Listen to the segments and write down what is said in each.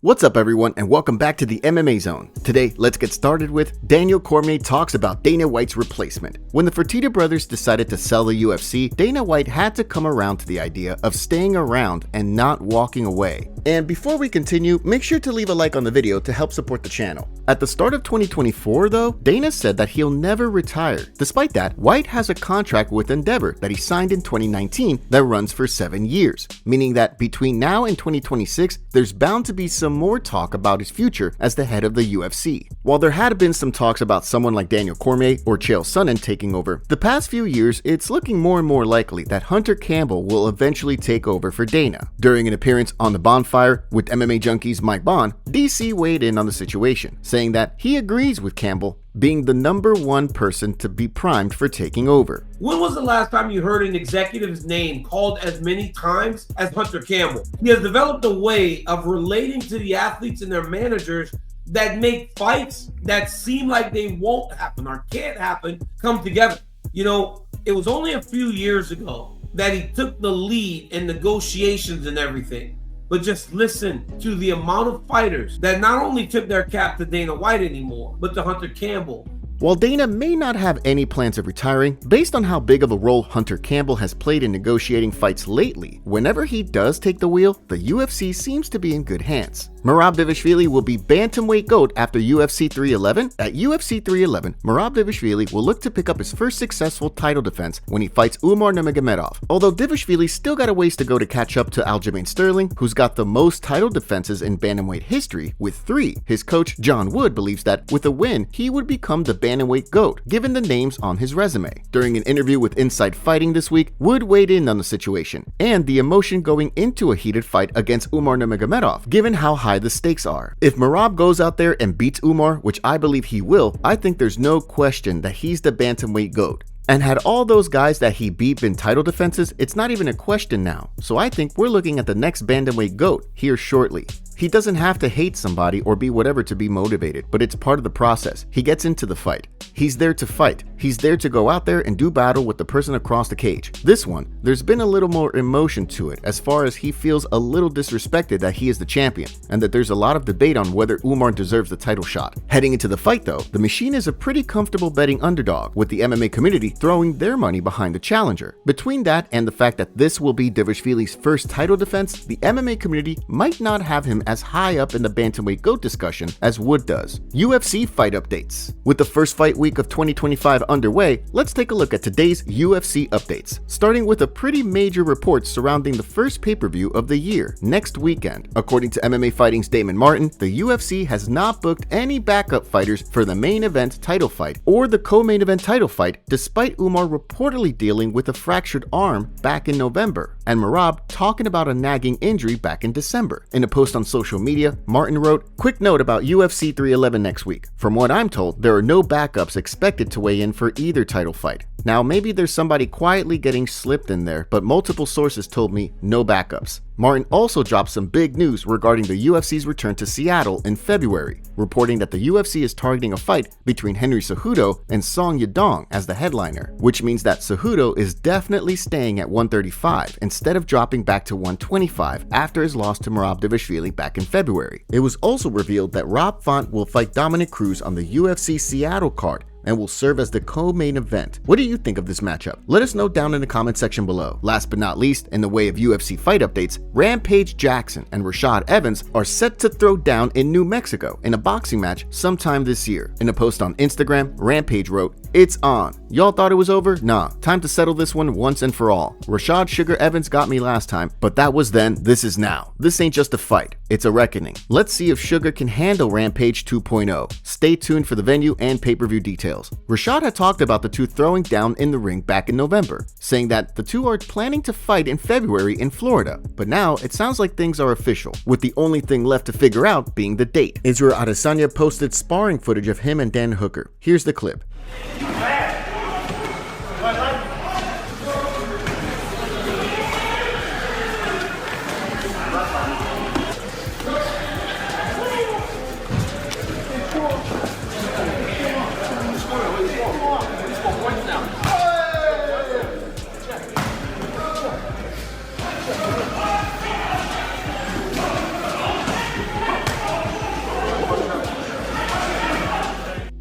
What's up everyone and welcome back to the MMA Zone. Today, let's get started with Daniel Cormier talks about Dana White's replacement. When the Fertitta brothers decided to sell the UFC, Dana White had to come around to the idea of staying around and not walking away. And before we continue, make sure to leave a like on the video to help support the channel. At the start of 2024 though, Dana said that he'll never retire. Despite that, White has a contract with Endeavor that he signed in 2019 that runs for 7 years, meaning that between now and 2026, there's bound to be some more talk about his future as the head of the UFC. While there had been some talks about someone like Daniel Cormier or Chael Sonnen taking over, the past few years it's looking more and more likely that Hunter Campbell will eventually take over for Dana. During an appearance on The Bonfire with MMA Junkie's Mike Bond, DC weighed in on the situation, saying that he agrees with Campbell being the #1 person to be primed for taking over. When was the last time you heard an executive's name called as many times as Hunter Campbell? He has developed a way of relating to the athletes and their managers that make fights that seem like they won't happen or can't happen come together. You know, it was only a few years ago that he took the lead in negotiations and everything. But just listen to the amount of fighters that not only tip their cap to Dana White anymore, but to Hunter Campbell. While Dana may not have any plans of retiring, based on how big of a role Hunter Campbell has played in negotiating fights lately, whenever he does take the wheel, the UFC seems to be in good hands. Merab Dvalishvili will be Bantamweight GOAT after UFC 311. At UFC 311, Merab Dvalishvili will look to pick up his first successful title defense when he fights Umar Nurmagomedov. Although Dvalishvili still got a ways to go to catch up to Aljamain Sterling, who's got the most title defenses in bantamweight history with 3. His coach, John Wood, believes that with a win, he would become the Bantamweight GOAT, given the names on his resume. During an interview with Inside Fighting this week, Wood weighed in on the situation and the emotion going into a heated fight against Umar Nurmagomedov, given how high the stakes are. If Merab goes out there and beats Umar, which I believe he will, I think there's no question that he's the Bantamweight GOAT. And had all those guys that he beat been title defenses, it's not even a question now. So I think we're looking at the next Bantamweight GOAT here shortly. He doesn't have to hate somebody or be whatever to be motivated, but it's part of the process. He gets into the fight. He's there to fight. He's there to go out there and do battle with the person across the cage. This one, there's been a little more emotion to it as far as he feels a little disrespected that he is the champion and that there's a lot of debate on whether Umar deserves the title shot. Heading into the fight though, the Machine is a pretty comfortable betting underdog, with the MMA community throwing their money behind the challenger. Between that and the fact that this will be Dvalishvili's first title defense, the MMA community might not have him as high up in the Bantamweight GOAT discussion as Wood does. UFC Fight Updates. With the first fight week of 2025 underway, let's take a look at today's UFC updates, starting with a pretty major report surrounding the first pay-per-view of the year, next weekend. According to MMA Fighting's Damon Martin, the UFC has not booked any backup fighters for the main event title fight or the co-main event title fight, despite Umar reportedly dealing with a fractured arm back in November, and Merab talking about a nagging injury back in December. In a post on social media, Martin wrote, "Quick note about UFC 311 next week. From what I'm told, there are no backups expected to weigh in for either title fight. Now maybe there's somebody quietly getting slipped in there, but multiple sources told me no backups." Martin also dropped some big news regarding the UFC's return to Seattle in February, reporting that the UFC is targeting a fight between Henry Cejudo and Song Yadong as the headliner, which means that Cejudo is definitely staying at 135 instead of dropping back to 125 after his loss to Merab Dvalishvili back in February. It was also revealed that Rob Font will fight Dominic Cruz on the UFC Seattle card and will serve as the co-main event. What do you think of this matchup? Let us know down in the comment section below. Last but not least, in the way of UFC fight updates, Rampage Jackson and Rashad Evans are set to throw down in New Mexico in a boxing match sometime this year. In a post on Instagram, Rampage wrote, "It's on. Y'all thought it was over? Nah, time to settle this one once and for all. Rashad Sugar Evans got me last time, but that was then, this is now. This ain't just a fight, it's a reckoning. Let's see if Sugar can handle Rampage 2.0. Stay tuned for the venue and pay-per-view details." Rashad had talked about the two throwing down in the ring back in November, saying that the two are planning to fight in February in Florida, but now it sounds like things are official, with the only thing left to figure out being the date. Israel Adesanya posted sparring footage of him and Dan Hooker. Here's the clip.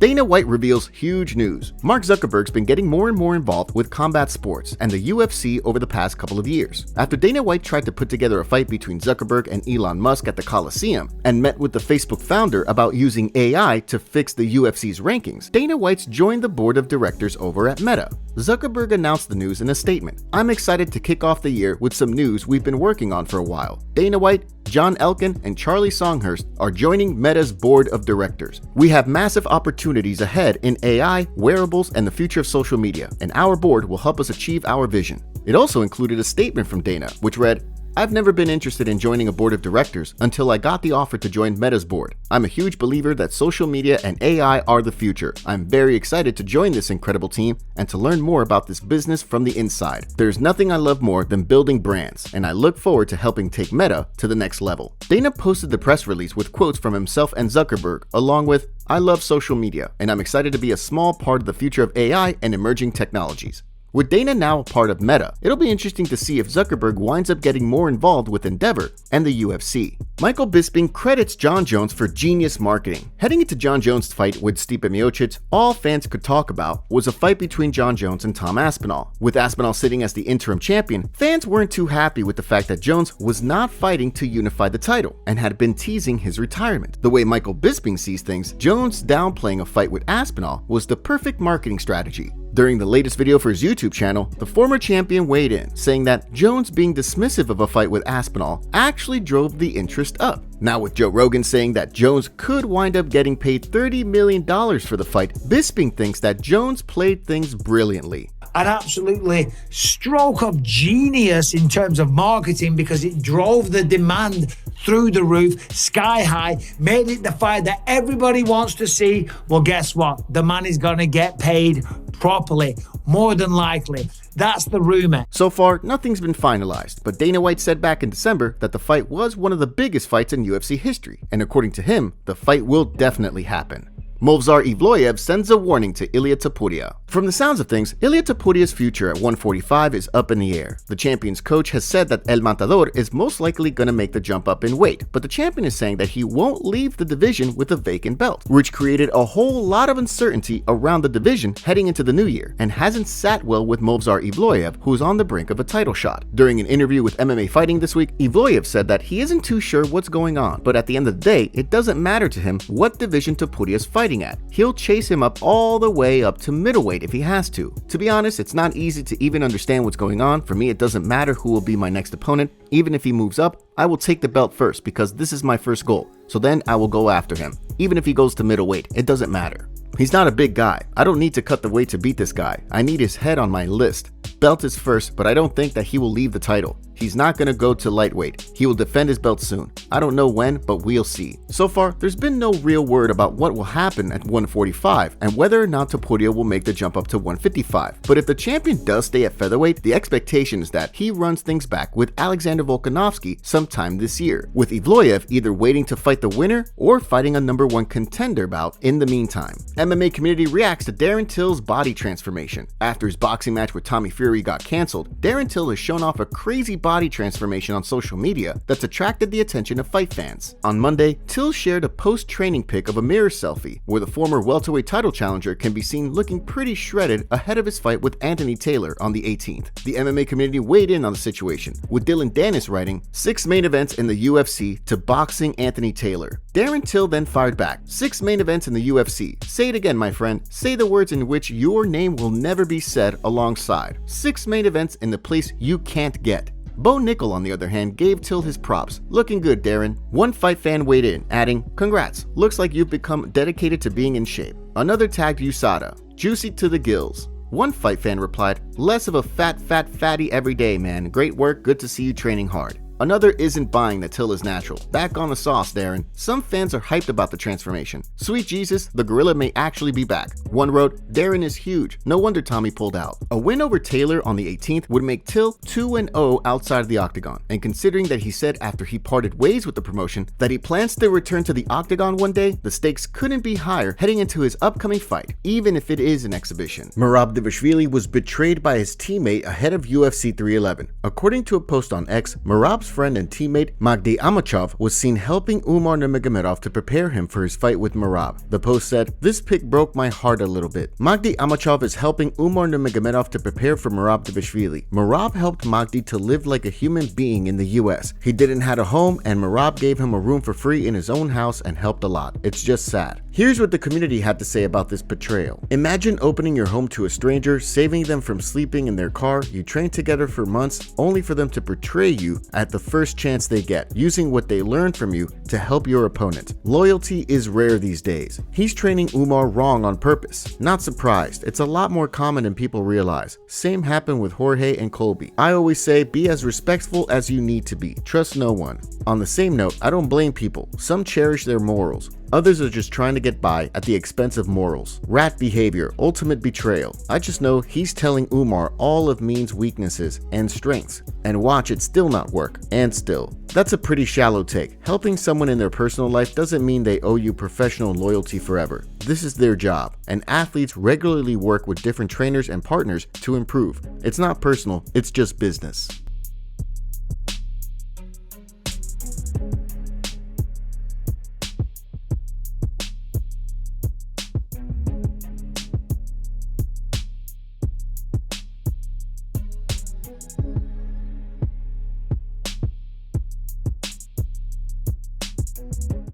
Dana White reveals huge news. Mark Zuckerberg's been getting more and more involved with combat sports and the UFC over the past couple of years. After Dana White tried to put together a fight between Zuckerberg and Elon Musk at the Coliseum and met with the Facebook founder about using AI to fix the UFC's rankings, Dana White's joined the board of directors over at Meta. Zuckerberg announced the news in a statement. "I'm excited to kick off the year with some news we've been working on for a while. Dana White, John Elkin, and Charlie Songhurst are joining Meta's board of directors. We have massive opportunities ahead in AI, wearables, and the future of social media, and our board will help us achieve our vision." It also included a statement from Dana, which read, "I've never been interested in joining a board of directors until I got the offer to join Meta's board. I'm a huge believer that social media and AI are the future. I'm very excited to join this incredible team and to learn more about this business from the inside. There's nothing I love more than building brands, and I look forward to helping take Meta to the next level." Dana posted the press release with quotes from himself and Zuckerberg, along with, "I love social media, and I'm excited to be a small part of the future of AI and emerging technologies." With Dana now a part of Meta, it'll be interesting to see if Zuckerberg winds up getting more involved with Endeavor and the UFC. Michael Bisping credits Jon Jones for genius marketing. Heading into Jon Jones' fight with Stipe Miocic, all fans could talk about was a fight between Jon Jones and Tom Aspinall. With Aspinall sitting as the interim champion, fans weren't too happy with the fact that Jones was not fighting to unify the title and had been teasing his retirement. The way Michael Bisping sees things, Jones downplaying a fight with Aspinall was the perfect marketing strategy. During the latest video for his YouTube channel, the former champion weighed in, saying that Jones being dismissive of a fight with Aspinall actually drove the interest up. Now with Joe Rogan saying that Jones could wind up getting paid $30 million for the fight, Bisping thinks that Jones played things brilliantly. An absolutely stroke of genius in terms of marketing, because it drove the demand through the roof, sky high, made it the fight that everybody wants to see. Well, guess what? The man is going to get paid properly, more than likely. That's the rumor. So far, nothing's been finalized, but Dana White said back in December that the fight was one of the biggest fights in UFC history, and according to him, the fight will definitely happen. Movsar Evloev sends a warning to Ilia Topuria. From the sounds of things, Ilia Topuria's future at 145 is up in the air. The champion's coach has said that El Matador is most likely going to make the jump up in weight, but the champion is saying that he won't leave the division with a vacant belt, which created a whole lot of uncertainty around the division heading into the new year, and hasn't sat well with Movsar Evloev, who's on the brink of a title shot. During an interview with MMA Fighting this week, Evloev said that he isn't too sure what's going on, but at the end of the day, it doesn't matter to him what division Topuria's fighting at. He'll chase him up all the way up to middleweight if he has to. To be honest, it's not easy to even understand what's going on. For me, it doesn't matter who will be my next opponent. Even if he moves up, I will take the belt first because this is my first goal. So then I will go after him. Even if he goes to middleweight, it doesn't matter. He's not a big guy. I don't need to cut the weight to beat this guy. I need his head on my list. Belt is first, but I don't think that he will leave the title. He's not going to go to lightweight. He will defend his belt soon. I don't know when, but we'll see. So far, there's been no real word about what will happen at 145 and whether or not Topuria will make the jump up to 155. But if the champion does stay at featherweight, the expectation is that he runs things back with Alexander Volkanovski sometime this year, with Evloev either waiting to fight the winner or fighting a #1 contender bout in the meantime. MMA community reacts to Darren Till's body transformation. After his boxing match with Tommy Fury got canceled, Darren Till has shown off a crazy body transformation on social media that's attracted the attention of fight fans. On Monday, Till shared a post-training pic of a mirror selfie where the former welterweight title challenger can be seen looking pretty shredded ahead of his fight with Anthony Taylor on the 18th. The MMA community weighed in on the situation, with Dylan Dennis writing, 6 main events in the UFC to boxing Anthony Taylor. Darren Till then fired back, 6 main events in the UFC. Say it again, my friend. Say the words in which your name will never be said alongside. 6 main events in the place you can't get. Bo Nickel, on the other hand, gave Till his props. Looking good, Darren. One fight fan weighed in, adding, congrats, looks like you've become dedicated to being in shape. Another tagged USADA, juicy to the gills. One fight fan replied, less of a fatty every day, man. Great work, good to see you training hard. Another isn't buying that Till is natural. Back on the sauce, Darren. Some fans are hyped about the transformation. Sweet Jesus, the gorilla may actually be back. One wrote, Darren is huge. No wonder Tommy pulled out. A win over Taylor on the 18th would make Till 2-0 outside of the octagon. And considering that he said after he parted ways with the promotion that he plans to return to the octagon one day, the stakes couldn't be higher heading into his upcoming fight, even if it is an exhibition. Merab Dvalishvili was betrayed by his teammate ahead of UFC 311. According to a post on X, Merab's friend and teammate Magdy Amachov was seen helping Umar Nurmagomedov to prepare him for his fight with Merab. The post said, "This pic broke my heart a little bit. Magdy Amachov is helping Umar Nurmagomedov to prepare for Merab Dvalishvili. Merab helped Magdy to live like a human being in the US. He didn't have a home and Merab gave him a room for free in his own house and helped a lot. It's just sad." Here's what the community had to say about this portrayal. "Imagine opening your home to a stranger, saving them from sleeping in their car. You train together for months only for them to betray you at the first chance they get, using what they learned from you to help your opponent. Loyalty is rare these days. He's training Umar wrong on purpose. Not surprised. It's a lot more common than people realize. Same happened with Jorge and Colby. I always say be as respectful as you need to be. Trust no one." On the same note, I don't blame people. Some cherish their morals. Others are just trying to get by at the expense of morals. Rat behavior, ultimate betrayal. I just know he's telling Umar all of Mean's weaknesses and strengths, and watch it still not work. And still. That's a pretty shallow take. Helping someone in their personal life doesn't mean they owe you professional loyalty forever. This is their job, and athletes regularly work with different trainers and partners to improve. It's not personal, it's just business.